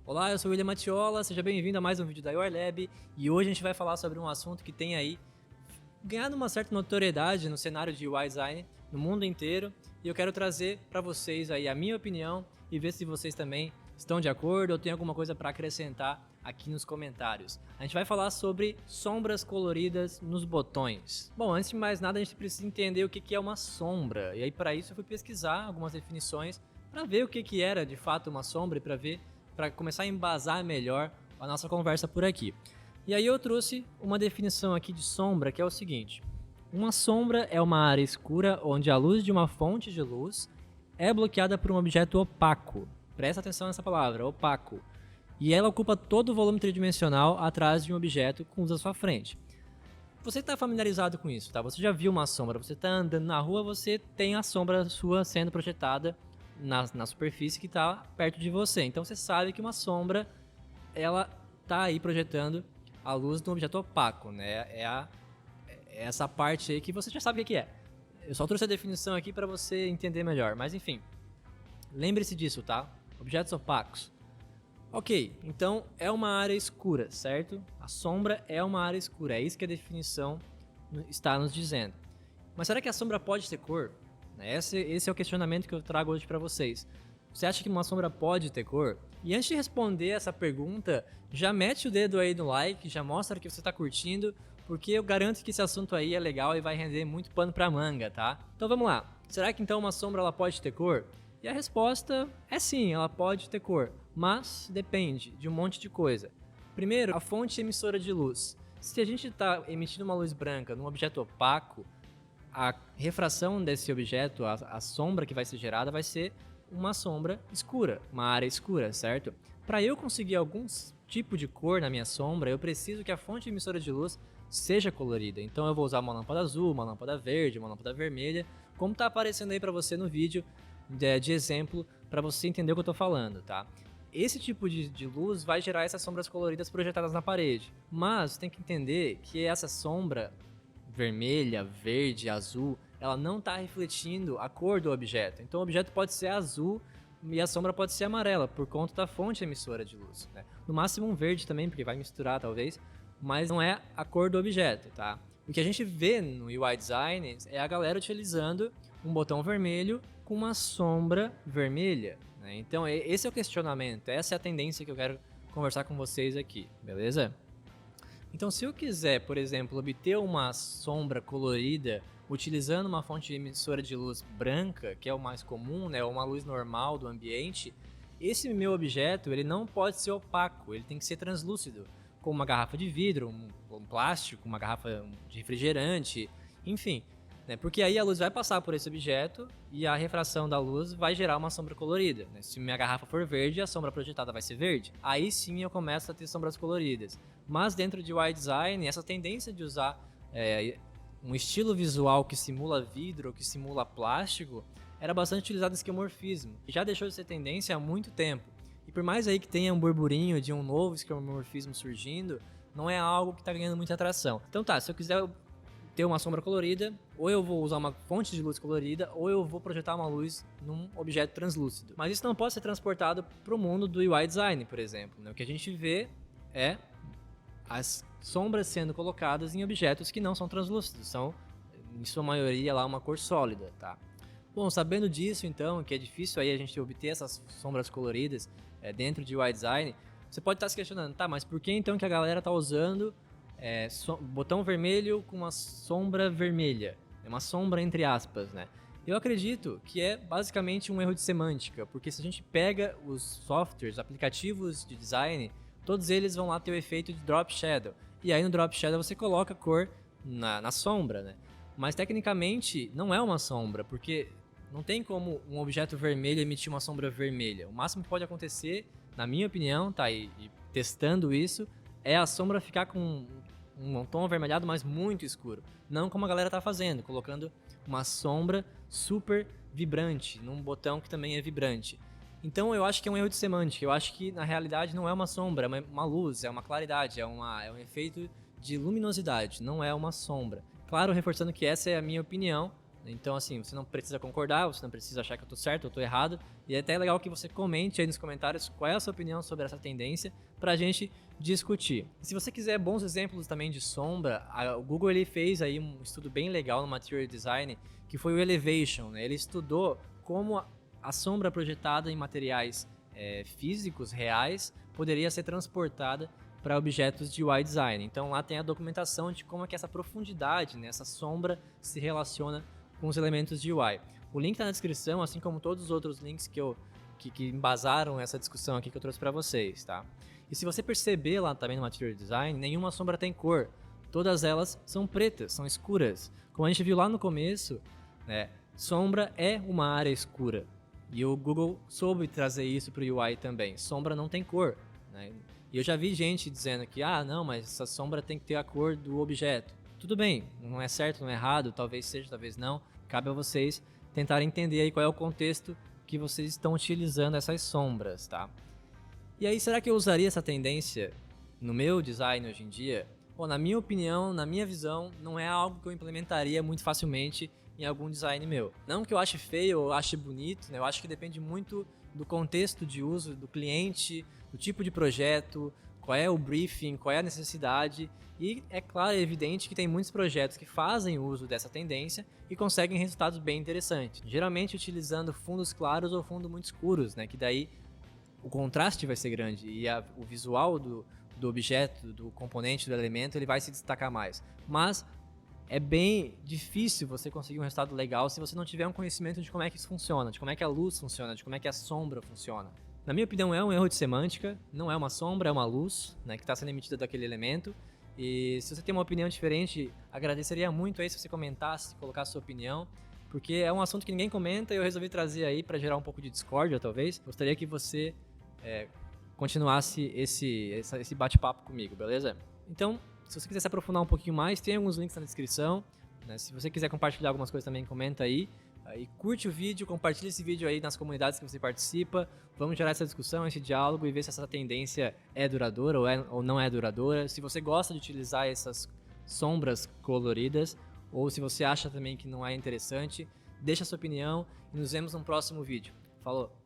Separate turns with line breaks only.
Olá, eu sou o William Matiola, seja bem-vindo a mais um vídeo da Your Lab e hoje a gente vai falar sobre um assunto que tem aí ganhado uma certa notoriedade no cenário de UI design no mundo inteiro e eu quero trazer para vocês aí a minha opinião e ver se vocês também estão de acordo ou tem alguma coisa para acrescentar aqui nos comentários. A gente vai falar sobre sombras coloridas nos botões. Bom, antes de mais nada a gente precisa entender o que é uma sombra e aí para isso eu fui pesquisar algumas definições para ver o que era de fato uma sombra e para começar a embasar melhor a nossa conversa por aqui. E aí eu trouxe uma definição aqui de sombra que é o seguinte: uma sombra é uma área escura onde a luz de uma fonte de luz é bloqueada por um objeto opaco. Presta atenção nessa palavra, opaco. E ela ocupa todo o volume tridimensional atrás de um objeto com luz à sua frente. Você está familiarizado com isso, tá? Você já viu uma sombra, você está andando na rua, você tem a sombra sua sendo projetada na superfície que está perto de você. Então você sabe que uma sombra ela está aí projetando a luz de um objeto opaco, né? É essa parte aí que você já sabe o que é. Eu só trouxe a definição aqui para você entender melhor, mas enfim, lembre-se disso, tá? Objetos opacos. Ok, então é uma área escura, certo? A sombra é uma área escura, é isso que a definição está nos dizendo. Mas será que a sombra pode ter cor? Esse é o questionamento que eu trago hoje para vocês. Você acha que uma sombra pode ter cor? E antes de responder essa pergunta, já mete o dedo aí no like, já mostra que você está curtindo, porque eu garanto que esse assunto aí é legal e vai render muito pano para manga, tá? Então vamos lá. Será que então uma sombra ela pode ter cor? E a resposta é sim, ela pode ter cor, mas depende de um monte de coisa. Primeiro, a fonte emissora de luz. Se a gente está emitindo uma luz branca num objeto opaco, a refração desse objeto, a sombra que vai ser gerada, vai ser uma sombra escura, uma área escura, certo? Para eu conseguir algum tipo de cor na minha sombra, eu preciso que a fonte emissora de luz seja colorida. Então eu vou usar uma lâmpada azul, uma lâmpada verde, uma lâmpada vermelha, como está aparecendo aí para você no vídeo de exemplo, para você entender o que eu estou falando, tá? Esse tipo de luz vai gerar essas sombras coloridas projetadas na parede. Mas tem que entender que essa sombra vermelha, verde, azul, ela não está refletindo a cor do objeto. Então o objeto pode ser azul e a sombra pode ser amarela, por conta da fonte emissora de luz, né? No máximo um verde também, porque vai misturar talvez, mas não é a cor do objeto, tá? O que a gente vê no UI Design é a galera utilizando um botão vermelho com uma sombra vermelha, né? Então esse é o questionamento, essa é a tendência que eu quero conversar com vocês aqui, beleza? Então, se eu quiser, por exemplo, obter uma sombra colorida utilizando uma fonte emissora de luz branca, que é o mais comum, né, uma luz normal do ambiente, esse meu objeto ele não pode ser opaco, ele tem que ser translúcido, como uma garrafa de vidro, um plástico, uma garrafa de refrigerante, enfim, né, porque aí a luz vai passar por esse objeto e a refração da luz vai gerar uma sombra colorida, né? Se minha garrafa for verde, a sombra projetada vai ser verde. Aí sim eu começo a ter sombras coloridas. Mas dentro de UI Design, essa tendência de usar um estilo visual que simula vidro, que simula plástico, era bastante utilizado em esquemorfismo. Já deixou de ser tendência há muito tempo. E por mais aí que tenha um burburinho de um novo esquemorfismo surgindo, não é algo que está ganhando muita atração. Então tá, se eu quiser ter uma sombra colorida, ou eu vou usar uma fonte de luz colorida, ou eu vou projetar uma luz num objeto translúcido. Mas isso não pode ser transportado para o mundo do UI Design, por exemplo, né? O que a gente vê é as sombras sendo colocadas em objetos que não são translúcidos, são, em sua maioria, lá uma cor sólida, tá? Bom, sabendo disso, então, que é difícil aí a gente obter essas sombras coloridas dentro de UI Design, você pode estar se questionando, tá, mas por que então que a galera está usando botão vermelho com uma sombra vermelha? É uma sombra entre aspas, né? Eu acredito que é basicamente um erro de semântica, porque se a gente pega os softwares, aplicativos de design, todos eles vão lá ter o efeito de drop shadow. E aí no drop shadow você coloca a cor na sombra, né? Mas tecnicamente não é uma sombra, porque não tem como um objeto vermelho emitir uma sombra vermelha. O máximo que pode acontecer, na minha opinião, tá? E testando isso, é a sombra ficar com um tom avermelhado, mas muito escuro. Não como a galera tá fazendo, colocando uma sombra super vibrante num botão que também é vibrante. Então eu acho que é um erro de semântica. Eu acho que na realidade não é uma sombra, é uma luz, é uma claridade, é um efeito de luminosidade, não é uma sombra. Claro, reforçando que essa é a minha opinião, Então, assim, você não precisa concordar, você não precisa achar que eu tô certo, eu tô errado. E é até legal que você comente aí nos comentários qual é a sua opinião sobre essa tendência pra gente discutir. E se você quiser bons exemplos também de sombra, o Google ele fez aí um estudo bem legal no Material Design, que foi o Elevation, né? Ele estudou como a sombra projetada em materiais físicos, reais, poderia ser transportada para objetos de UI design. Então lá tem a documentação de como é que essa profundidade, né, essa sombra se relaciona com os elementos de UI. O link está na descrição, assim como todos os outros links que embasaram essa discussão aqui que eu trouxe para vocês, tá? E se você perceber lá também no Material Design, nenhuma sombra tem cor. Todas elas são pretas, são escuras. Como a gente viu lá no começo, né, sombra é uma área escura. E o Google soube trazer isso para o UI também. Sombra não tem cor, né? E eu já vi gente dizendo que, não, mas essa sombra tem que ter a cor do objeto. Tudo bem, não é certo, não é errado, talvez seja, talvez não. Cabe a vocês tentarem entender aí qual é o contexto que vocês estão utilizando essas sombras, tá? E aí, será que eu usaria essa tendência no meu design hoje em dia? Bom, na minha opinião, na minha visão, não é algo que eu implementaria muito facilmente em algum design meu. Não que eu ache feio ou ache bonito, né? Eu acho que depende muito do contexto de uso do cliente, do tipo de projeto, qual é o briefing, qual é a necessidade. E é claro, é evidente que tem muitos projetos que fazem uso dessa tendência e conseguem resultados bem interessantes. Geralmente utilizando fundos claros ou fundos muito escuros, né? Que daí o contraste vai ser grande e o visual do objeto, do componente, do elemento, ele vai se destacar mais. Mas é bem difícil você conseguir um resultado legal se você não tiver um conhecimento de como é que isso funciona, de como é que a luz funciona, de como é que a sombra funciona. Na minha opinião, é um erro de semântica, não é uma sombra, é uma luz, né, que está sendo emitida daquele elemento. E se você tem uma opinião diferente, agradeceria muito aí se você comentasse, colocasse sua opinião, porque é um assunto que ninguém comenta e eu resolvi trazer aí para gerar um pouco de discórdia, talvez. Gostaria que você continuasse esse bate-papo comigo, beleza? Então, se você quiser se aprofundar um pouquinho mais, tem alguns links na descrição, né? Se você quiser compartilhar algumas coisas também, comenta aí. E curte o vídeo, compartilha esse vídeo aí nas comunidades que você participa. Vamos gerar essa discussão, esse diálogo e ver se essa tendência é duradoura ou não é duradoura. Se você gosta de utilizar essas sombras coloridas ou se você acha também que não é interessante, deixa a sua opinião e nos vemos no próximo vídeo. Falou!